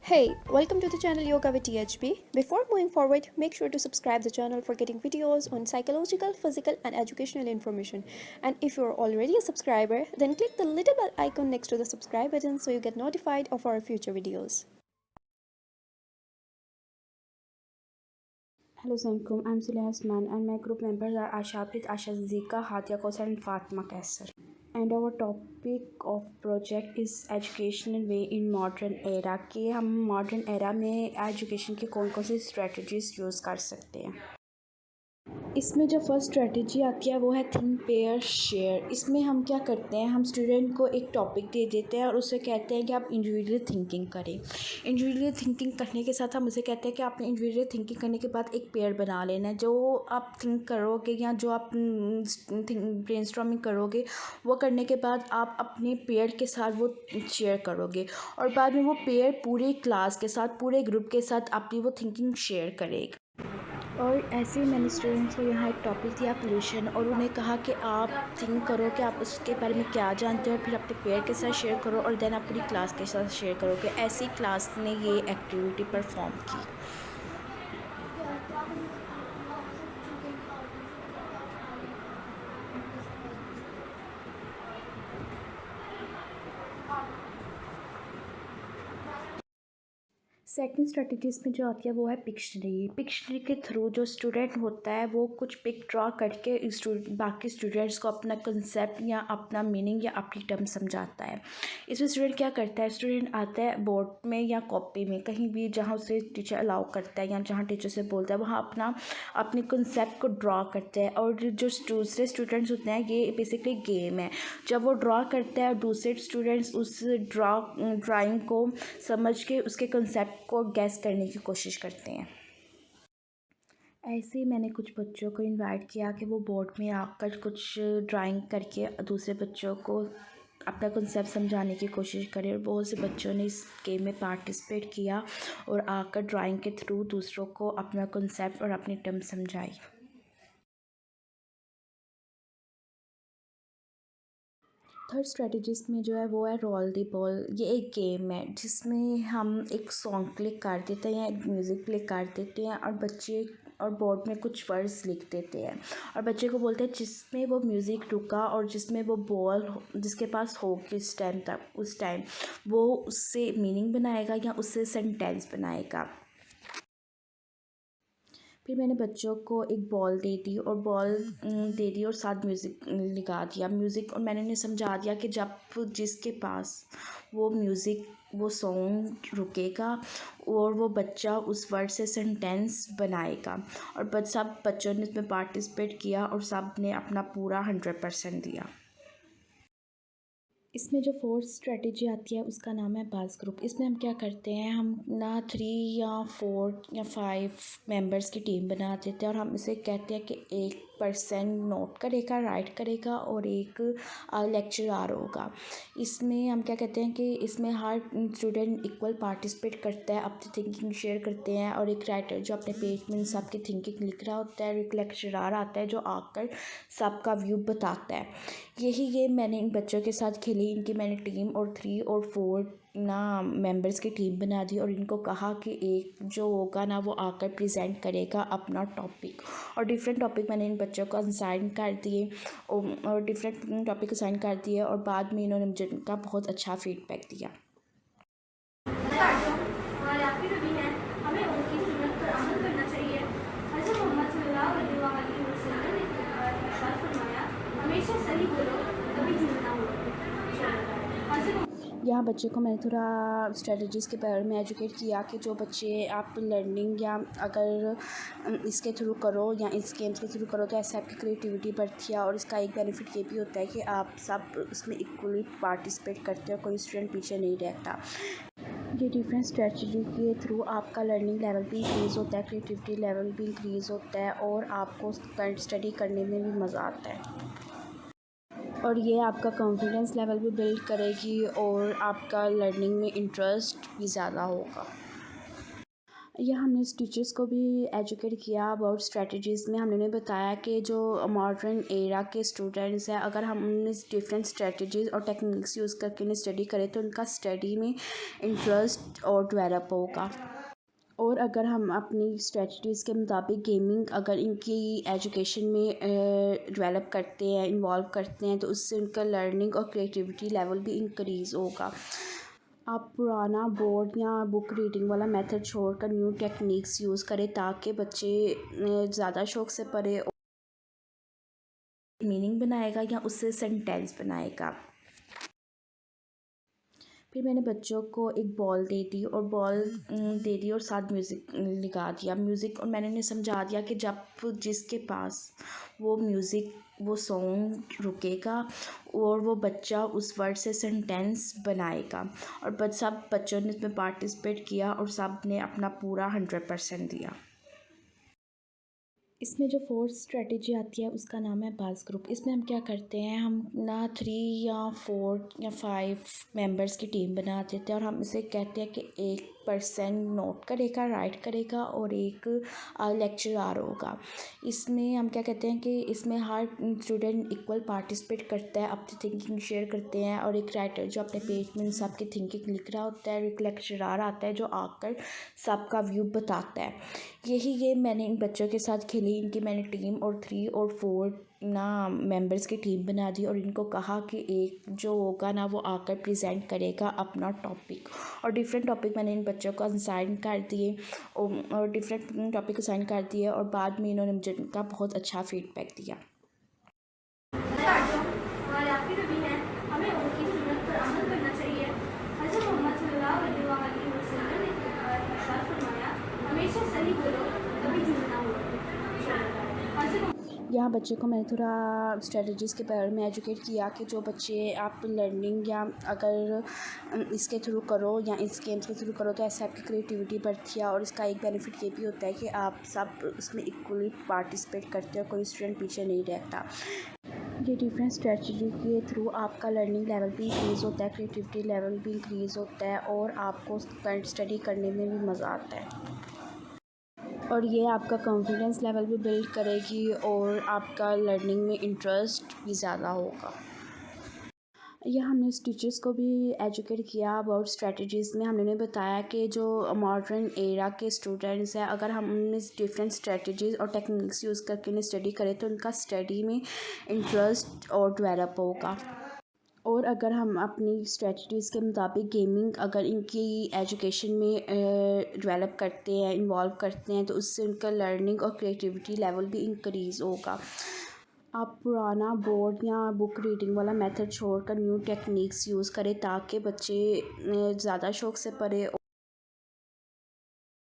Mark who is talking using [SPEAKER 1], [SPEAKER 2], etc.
[SPEAKER 1] Hey, welcome to the channel Yoga with THB. Before moving forward, make sure to subscribe the channel for getting videos on psychological, physical and educational information. And if you're already a subscriber, then click the little bell icon next to the subscribe button so you get notified of our future videos.
[SPEAKER 2] Hello, Assalamualaikum. I'm Suleha Osman and my group members are Ashapit, Asha Zika, Hatia Kausar and Fatma Kaisar. And our topic of project is educational way in modern era कि हम modern era में education की कौन कौन सी strategies use कर सकते हैं। इसमें जो फर्स्ट स्ट्रेटजी आती है वो है थिंक पेयर शेयर। इसमें हम क्या करते हैं, हम स्टूडेंट को एक टॉपिक दे देते हैं और उससे कहते हैं कि आप इंडिविजुअली थिंकिंग करें। इंडिविजुअली थिंकिंग करने के साथ हम उसे कहते हैं कि आपने इंडिविजुअली थिंकिंग करने के बाद एक पेयर बना लेना है। जो आप थिंक करोगे या जो आप ब्रेनस्टॉर्मिंग करोगे वो करने के बाद आप अपने पेयर के साथ वो शेयर करोगे और बाद में वो पेयर पूरे क्लास के साथ, पूरे ग्रुप के साथ अपनी वो थिंकिंग शेयर करेगा। और ऐसे ही मैंने स्टूडेंट्स को यहाँ एक टॉपिक दिया पोल्यूशन और उन्हें कहा कि आप थिंक करो कि आप उसके बारे में क्या जानते हो, फिर अपने पेयर के साथ शेयर करो और देन आप पूरी क्लास के साथ शेयर करोगे। ऐसी क्लास ने ये एक्टिविटी परफॉर्म की। सेकंड स्ट्रेटजीज में जो आती है वो है पिक्शनरी। पिक्शनरी के थ्रू जो स्टूडेंट होता है वो कुछ पिक ड्रॉ करके बाकी स्टूडेंट्स को अपना कंसेप्ट या अपना मीनिंग या अपनी टर्म समझाता है। इसमें स्टूडेंट क्या करता है, स्टूडेंट आता है बोर्ड में या कॉपी में कहीं भी जहाँ उसे टीचर अलाउ करता है या जहाँ टीचर से बोलता है वहाँ अपने कंसेप्ट को ड्रॉ करता है। और जो दूसरे स्टूडेंट्स होते हैं, ये बेसिकली गेम है। जब वो ड्रॉ करता है और दूसरे स्टूडेंट्स उस ड्राइंग को समझ के उसके कंसेप्ट को गैस करने की कोशिश करते हैं। ऐसे ही मैंने कुछ बच्चों को इनवाइट किया कि वो बोर्ड में आकर कुछ ड्राइंग करके दूसरे बच्चों को अपना कंसेप्ट समझाने की कोशिश करें और बहुत से बच्चों ने इस गेम में पार्टिसिपेट किया और आकर ड्राइंग के थ्रू दूसरों को अपना कंसेप्ट और अपनी टर्म समझाई। थर्ड स्ट्रेटजीज में जो है वो है रोल द बॉल। ये एक गेम है जिसमें हम एक सॉन्ग प्ले कर देते हैं या एक म्यूज़िक प्ले कर देते हैं और बच्चे और बोर्ड में कुछ वर्ड्स लिख देते हैं और बच्चे को बोलते हैं जिसमें वो म्यूज़िक रुका और जिसमें वो बॉल जिसके पास होगी उस टाइम तक उस टाइम वो उससे मीनिंग बनाएगा या उससे सेंटेंस बनाएगा। फिर मैंने बच्चों को एक बॉल दे दी और साथ म्यूज़िक लगा दिया म्यूज़िक और मैंने उन्हें समझा दिया कि जब जिसके पास वो सॉन्ग रुकेगा और वो बच्चा उस वर्ड से सेंटेंस बनाएगा। और सब बच्चों ने इसमें पार्टिसिपेट किया और सब ने अपना पूरा 100% दिया। इसमें जो फोर्थ स्ट्रेटजी आती है उसका नाम है बाज़ ग्रुप। इसमें हम क्या करते हैं, हम ना 3 या 4 या 5 मेंबर्स की टीम बना देते हैं और हम इसे कहते हैं कि एक पर्सन नोट करेगा, राइट करेगा और एक लेक्चरार होगा। इसमें हम क्या कहते हैं कि इसमें हर स्टूडेंट इक्वल पार्टिसिपेट करता है, अपनी थिंकिंग शेयर करते हैं और एक राइटर जो अपने पेज में सबकी थिंकिंग लिख रहा होता है और एक लेक्चरार आता है जो आकर सबका व्यू बताता है। यही गेम मैंने इन बच्चों के साथ खेली। इनकी मैंने टीम और 3 और 4 ना मेंबर्स की टीम बना दी और इनको कहा कि एक जो होगा ना वो आकर प्रेजेंट करेगा अपना टॉपिक और डिफरेंट टॉपिक मैंने इन बच्चों को असाइन कर दिए और डिफरेंट टॉपिक असाइन कर दिए और बाद में इन्होंने मुझे इनका बहुत अच्छा फीडबैक दिया।
[SPEAKER 3] हमारे आखिरी नबी हैं, हमें उनकी सुन्नत पर अमल करना चाहिए। हज़रत मोहम्मद सल्लल्लाहु अलैहि वसल्लम ने इरशाद फरमाया, हमेशा सही बोलो, कभी झूठ ना बोलो।
[SPEAKER 2] यहाँ बच्चे को मैंने थोड़ा स्ट्रेटजीज़ के बारे में एजुकेट किया कि जो बच्चे आप लर्निंग या अगर इसके थ्रू करो या इस गेम्स के थ्रू करो तो ऐसे आपकी क्रिएटिविटी बढ़ती है और इसका एक बेनिफिट ये भी होता है कि आप सब उसमें इक्वली पार्टिसिपेट करते हो, कोई स्टूडेंट पीछे नहीं रहता। ये डिफरेंट स्ट्रेटजी के थ्रू आपका लर्निंग लेवल भी इंक्रीज़ होता है, क्रिएटिविटी लेवल भी इंक्रीज़ होता है और आपको स्टडी करने में भी मज़ा आता है और ये आपका कॉन्फिडेंस लेवल भी बिल्ड करेगी और आपका लर्निंग में इंटरेस्ट भी ज़्यादा होगा। या हमने टीचर्स को भी एजुकेट किया अबाउट स्ट्रेटजीज़ में। हमने उन्हें बताया कि जो मॉडर्न एरा के स्टूडेंट्स हैं, अगर हम उन्हें डिफरेंट स्ट्रेटजीज़ और टेक्निक्स यूज़ करके उन्हें स्टडी करें तो उनका स्टडी में इंटरेस्ट और डेवलप होगा। और अगर हम अपनी स्ट्रेटजीज़ के मुताबिक गेमिंग अगर इनकी एजुकेशन में डेवलप करते हैं, इन्वॉल्व करते हैं, तो उससे उनका लर्निंग और क्रिएटिविटी लेवल भी इंक्रीज़ होगा। आप पुराना बोर्ड या बुक रीडिंग वाला मेथड छोड़कर न्यू टेक्निक्स यूज़ करें ताकि बच्चे ज़्यादा शौक से पढ़े, मीनिंग बनाएगा या उससे सेंटेंस बनाएगा। फिर मैंने बच्चों को एक बॉल दे दी और साथ म्यूज़िक लगा दिया म्यूज़िक, और मैंने उन्हें समझा दिया कि जब जिसके पास वो सॉन्ग रुकेगा और वो बच्चा उस वर्ड से सेंटेंस बनाएगा। और सब बच्चों ने इसमें पार्टिसिपेट किया और सब ने अपना पूरा 100% दिया। इसमें जो फोर्थ स्ट्रेटजी आती है उसका नाम है बाज़ ग्रुप। इसमें हम क्या करते हैं, हम ना 3 या 4 या 5 मेंबर्स की टीम बना देते हैं और हम इसे कहते हैं कि एक पर्सन नोट करेगा, राइट करेगा और एक लेक्चरर होगा। इसमें हम क्या कहते हैं कि इसमें हर स्टूडेंट इक्वल पार्टिसिपेट करता है, अपनी थिंकिंग शेयर करते हैं, और एक राइटर जो अपने पेज में सबकी थिंकिंग लिख रहा होता है, और एक लेक्चरर आता है जो आकर सबका व्यू बताता है। यही गेम मैंने इन बच्चों के साथ खेली। इनकी मैंने टीम और 3 और 4 मेंबर्स की टीम बना दी और इनको कहा कि एक जो होगा ना वो आकर प्रेजेंट करेगा अपना टॉपिक, और डिफरेंट टॉपिक मैंने इन बच्चों को असाइन कर दिए और डिफरेंट टॉपिक असाइन कर दिए, और बाद में इन्होंने मुझे इनका बहुत अच्छा फीडबैक दिया।
[SPEAKER 3] हमारे आखिर नबी हैं, हमें उनकी सुन्नत पर अमल करना चाहिए। हज़रत मोहम्मद सल्लल्लाहु अलैहि वसल्लम ने इरशाद फरमाया, हमेशा सही बोलो, कभी झूठ ना बोलो।
[SPEAKER 2] यहाँ बच्चे को मैंने थोड़ा स्ट्रेटजीज़ के बारे में एजुकेट किया कि जो बच्चे आप लर्निंग या अगर इसके थ्रू करो या इस गेम्स के थ्रू करो तो ऐसे आपकी क्रिएटिविटी बढ़ती है, और इसका एक बेनिफिट ये भी होता है कि आप सब उसमें इक्वली पार्टिसिपेट करते हो, कोई स्टूडेंट पीछे नहीं रहता। ये डिफरेंट स्ट्रेटजी के थ्रू आपका लर्निंग लेवल भी इंक्रीज़ होता है, क्रिएटिविटी लेवल भी इंक्रीज़ होता है, और आपको स्टडी करने में भी मज़ा आता है, और ये आपका कॉन्फिडेंस लेवल भी बिल्ड करेगी और आपका लर्निंग में इंटरेस्ट भी ज़्यादा होगा। यह हमने टीचर्स को भी एजुकेट किया अबाउट स्ट्रेटजीज़ में। हमने उन्हें बताया कि जो मॉडर्न एरा के स्टूडेंट्स हैं, अगर हम उन्हें डिफरेंट स्ट्रेटजीज़ और टेक्निक्स यूज़ करके उन्हें स्टडी करें तो उनका स्टडी में इंटरेस्ट और डेवलप होगा। और अगर हम अपनी स्ट्रेटजीज़ के मुताबिक गेमिंग अगर इनकी एजुकेशन में डेवलप करते हैं, इन्वॉल्व करते हैं, तो उससे उनका लर्निंग और क्रिएटिविटी लेवल भी इंक्रीज़ होगा। आप पुराना बोर्ड या बुक रीडिंग वाला मेथड छोड़कर न्यू टेक्निक्स यूज़ करें ताकि बच्चे ज़्यादा शौक से पढ़े